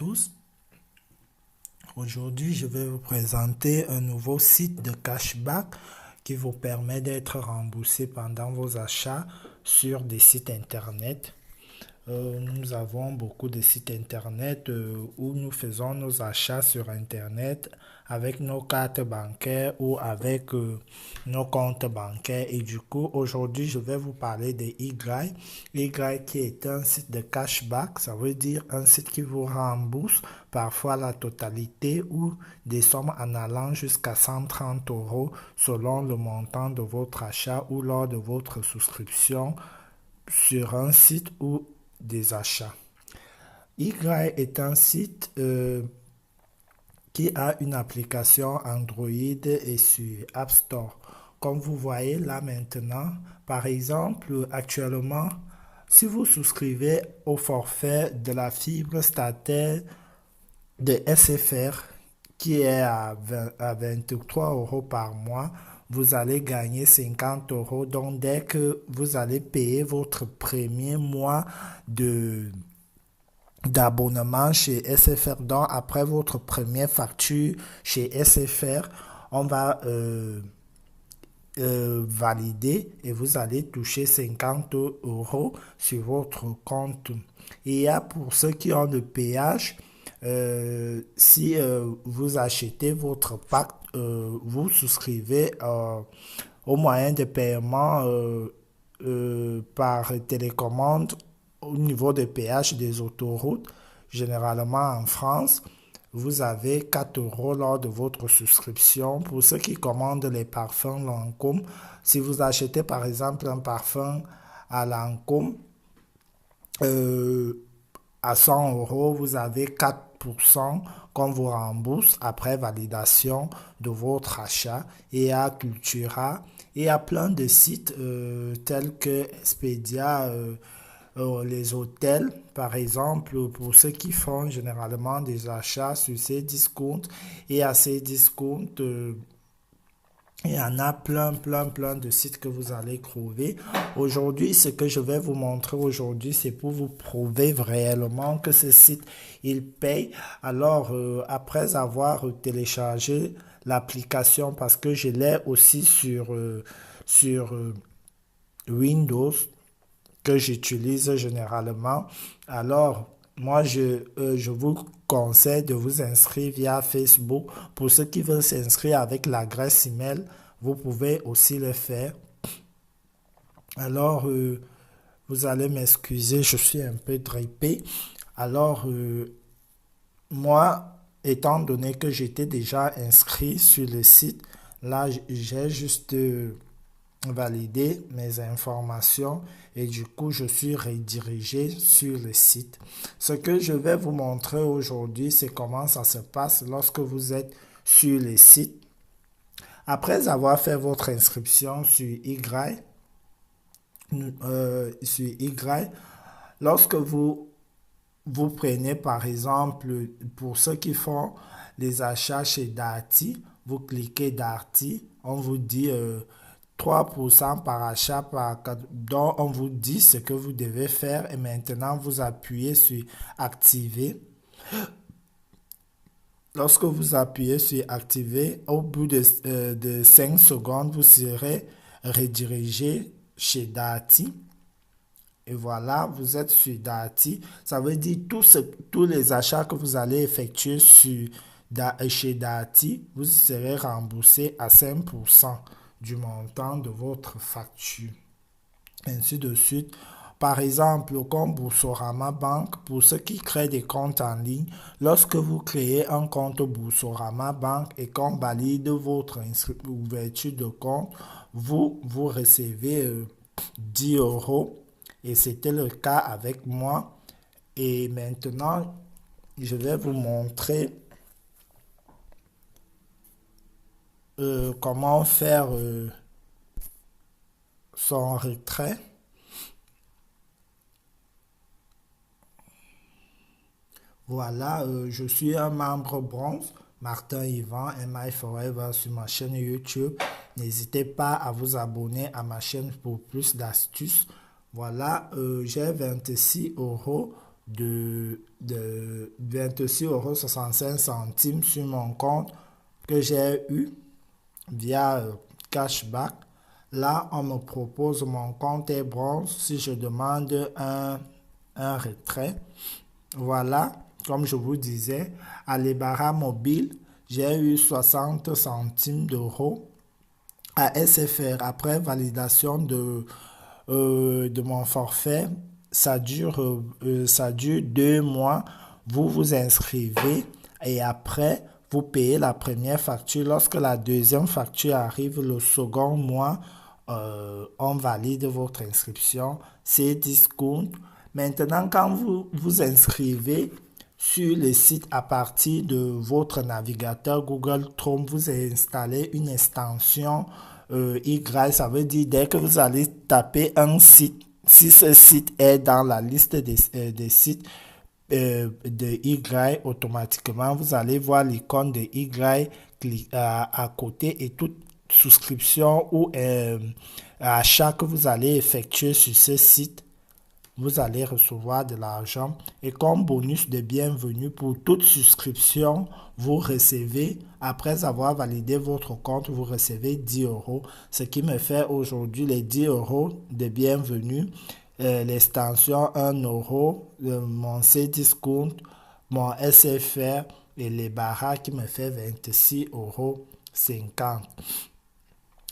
tous. Aujourd'hui, je vais vous présenter un nouveau site de cashback qui vous permet d'être remboursé pendant vos achats sur des sites internet. Nous avons beaucoup de sites internet où nous faisons nos achats sur internet avec nos cartes bancaires ou avec nos comptes bancaires. Et du coup, aujourd'hui, je vais vous parler de Y. Y qui est un site de cashback, ça veut dire un site qui vous rembourse parfois la totalité ou des sommes en allant jusqu'à 130 euros selon le montant de votre achat ou lors de votre souscription sur un site ou des achats. Y est un site qui a une application Android et sur App Store. Comme vous voyez là maintenant, par exemple, actuellement, si vous souscrivez au forfait de la fibre statale de SFR, qui est à 23 euros par mois, vous allez gagner 50 euros. Donc, dès que vous allez payer votre premier mois de d'abonnement chez SFR, donc après votre première facture chez SFR, on va valider et vous allez toucher 50 euros sur votre compte. Et il y a pour ceux qui ont le péage, si vous achetez votre pack, vous souscrivez au moyen de paiement par télécommande au niveau des péages des autoroutes, généralement en France, vous avez 4 euros lors de votre souscription. Pour ceux qui commandent les parfums Lancôme, si vous achetez par exemple un parfum à Lancôme, euh, à 100 euros, vous avez 4% qu'on vous rembourse après validation de votre achat. Et à Cultura, et à plein de sites tels que Expedia, les hôtels, par exemple, pour ceux qui font généralement des achats sur ces discounts. Et à ces discounts, il y en a plein de sites que vous allez trouver. Aujourd'hui, ce que je vais vous montrer aujourd'hui, c'est pour vous prouver réellement que ce site, il paye. Alors, après avoir téléchargé l'application, parce que je l'ai aussi sur Windows, que j'utilise généralement. Alors, moi, je vous conseille de vous inscrire via Facebook. Pour ceux qui veulent s'inscrire avec l'adresse email, vous pouvez aussi le faire. Alors, vous allez m'excuser, je suis un peu drippé. Alors, moi, étant donné que j'étais déjà inscrit sur le site, là, j'ai juste valider mes informations et du coup je suis redirigé sur le site. Ce que je vais vous montrer aujourd'hui, c'est comment ça se passe lorsque vous êtes sur le site. Après avoir fait votre inscription sur Y, lorsque vous prenez par exemple, pour ceux qui font les achats chez Darty, vous cliquez Darty, on vous dit 3% par achat, donc on vous dit ce que vous devez faire et maintenant vous appuyez sur activer. Lorsque vous appuyez sur activer, au bout de 5 secondes, vous serez redirigé chez Darty. Et voilà, vous êtes sur Darty. Ça veut dire tous les achats que vous allez effectuer chez Darty, vous serez remboursé à 5% du montant de votre facture. Ainsi de suite. Par exemple, comme Boursorama Bank, pour ceux qui créent des comptes en ligne, lorsque vous créez un compte Boursorama Bank et qu'on valide votre ouverture de compte, vous recevez 10 euros. Et c'était le cas avec moi. Et maintenant, je vais vous montrer comment faire son retrait. Voilà, je suis un membre bronze, Martin Yvan, MI Forever sur ma chaîne YouTube. N'hésitez pas à vous abonner à ma chaîne pour plus d'astuces. Voilà, j'ai 26 euros de 26,65 € sur mon compte que j'ai eu via cashback. Là, on me propose mon compte est bronze si je demande un retrait. Voilà, comme je vous disais, à l'Ebara Mobile, j'ai eu 60 centimes d'euros. À SFR, après validation de mon forfait, ça dure 2 mois. Vous vous inscrivez et après, vous payez la première facture. Lorsque la deuxième facture arrive, le second mois, on valide votre inscription. C'est discount. Maintenant, quand vous vous inscrivez sur le site à partir de votre navigateur Google Chrome, vous installez une extension Y. Ça veut dire dès que vous allez taper un site, si ce site est dans la liste des sites de Y, automatiquement, vous allez voir l'icône de Y à côté et toute souscription ou achat que vous allez effectuer sur ce site, vous allez recevoir de l'argent. Et comme bonus de bienvenue pour toute souscription, vous recevez, après avoir validé votre compte, vous recevez 10 €, ce qui me fait aujourd'hui les 10 € de bienvenue, l'extension 1 €, mon C-Discount, mon SFR et les barras qui me fait 26,50 €.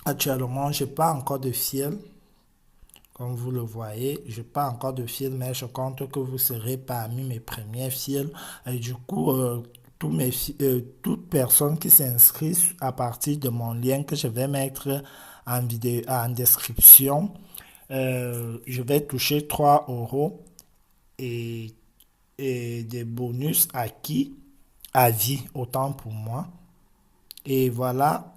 Actuellement, je n'ai pas encore de fil. Comme vous le voyez, je n'ai pas encore de fil, mais je compte que vous serez parmi mes premiers fils. Et du coup, toute personne qui s'inscrit à partir de mon lien que je vais mettre en vidéo, en description, je vais toucher 3 € et, et des bonus acquis à vie, autant pour moi. Et voilà,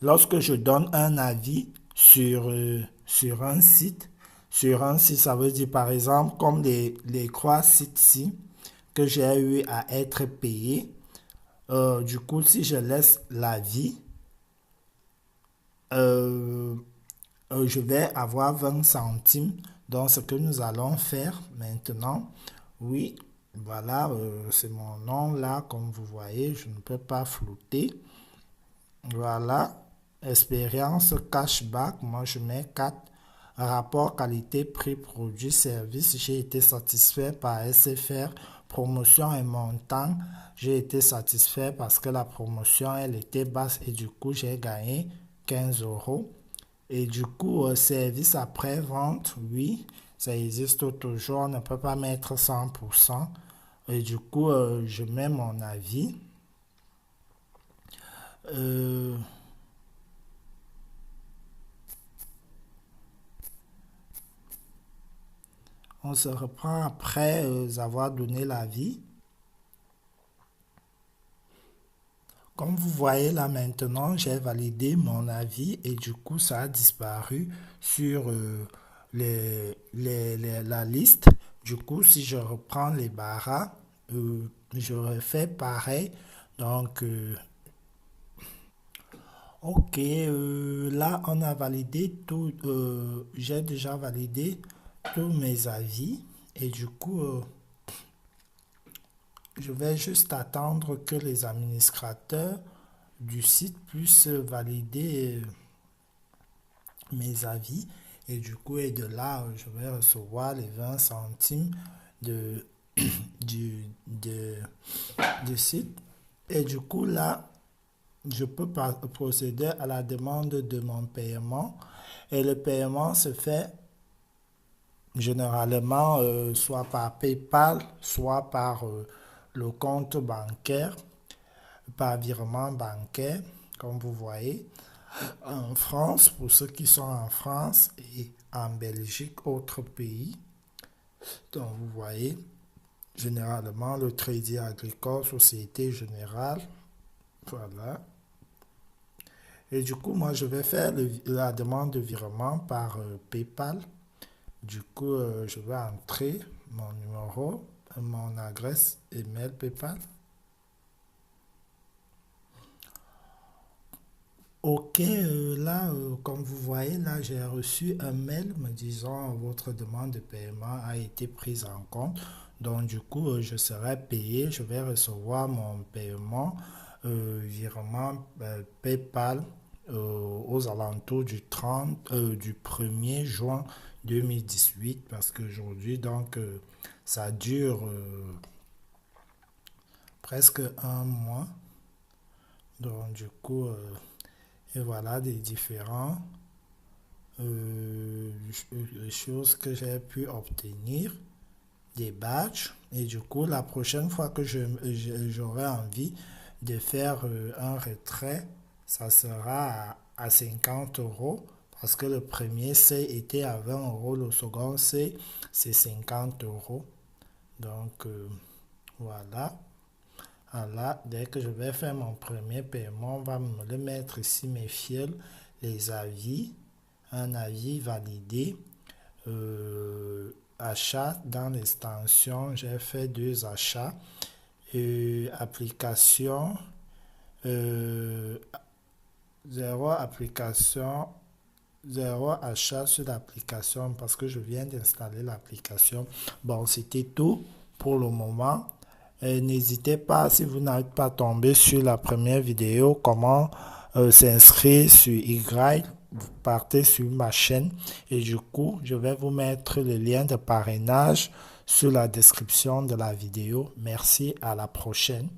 lorsque je donne un avis sur un site, ça veut dire par exemple comme les 3 sites-ci que j'ai eu à être payé. Du coup, si je laisse l'avis, euh, je vais avoir 20 centimes. Donc, ce que nous allons faire maintenant, oui, voilà, c'est mon nom là, comme vous voyez, je ne peux pas flouter. Voilà, expérience cashback, moi je mets 4. Rapport qualité prix produit service, j'ai été satisfait par SFR. Promotion et montant, j'ai été satisfait parce que la promotion elle était basse et du coup j'ai gagné 15 €. Et du coup, service après-vente, oui, ça existe toujours, on ne peut pas mettre 100%. Et du coup, je mets mon avis. Euh, on se reprend après avoir donné l'avis. Comme vous voyez là maintenant, j'ai validé mon avis et du coup, ça a disparu sur la liste. Du coup, si je reprends les barras, je refais pareil. Donc, ok, là, on a validé tout. J'ai déjà validé tous mes avis et du coup, je vais juste attendre que les administrateurs du site puissent valider mes avis. Et du coup, et de là, je vais recevoir les 20 centimes de, du site. Et du coup, là, je peux procéder à la demande de mon paiement. Et le paiement se fait généralement soit par PayPal, soit par le compte bancaire, par virement bancaire, comme vous voyez. En France, pour ceux qui sont en France et en Belgique, autres pays. Donc vous voyez, généralement le Crédit Agricole, Société Générale, voilà. Et du coup, moi je vais faire la demande de virement par PayPal. Du coup, je vais entrer mon numéro, mon adresse email PayPal. Ok, là, comme vous voyez, là, j'ai reçu un mail me disant votre demande de paiement a été prise en compte. Donc, du coup, je serai payé. Je vais recevoir mon paiement virement PayPal aux alentours du 30, du 1er juin 2018 parce qu'aujourd'hui, donc, ça dure presque un mois. Donc, du coup, et voilà des différents les choses que j'ai pu obtenir, des badges. Et du coup, la prochaine fois que j'aurai envie de faire un retrait, ça sera à 50 euros. Parce que le premier C était à 20 euros, le second C, c'est 50 euros. Donc, voilà. Voilà, dès que je vais faire mon premier paiement, on va me le mettre ici, mes fiels, les avis, un avis validé, achat dans l'extension, j'ai fait deux achats, application, euh, zéro application, zéro achat sur l'application parce que je viens d'installer l'application. Bon, c'était tout pour le moment. N'hésitez pas, si vous n'êtes pas tombé sur la première vidéo, comment s'inscrire sur Y, vous partez sur ma chaîne et du coup, je vais vous mettre le lien de parrainage sur la description de la vidéo. Merci, à la prochaine.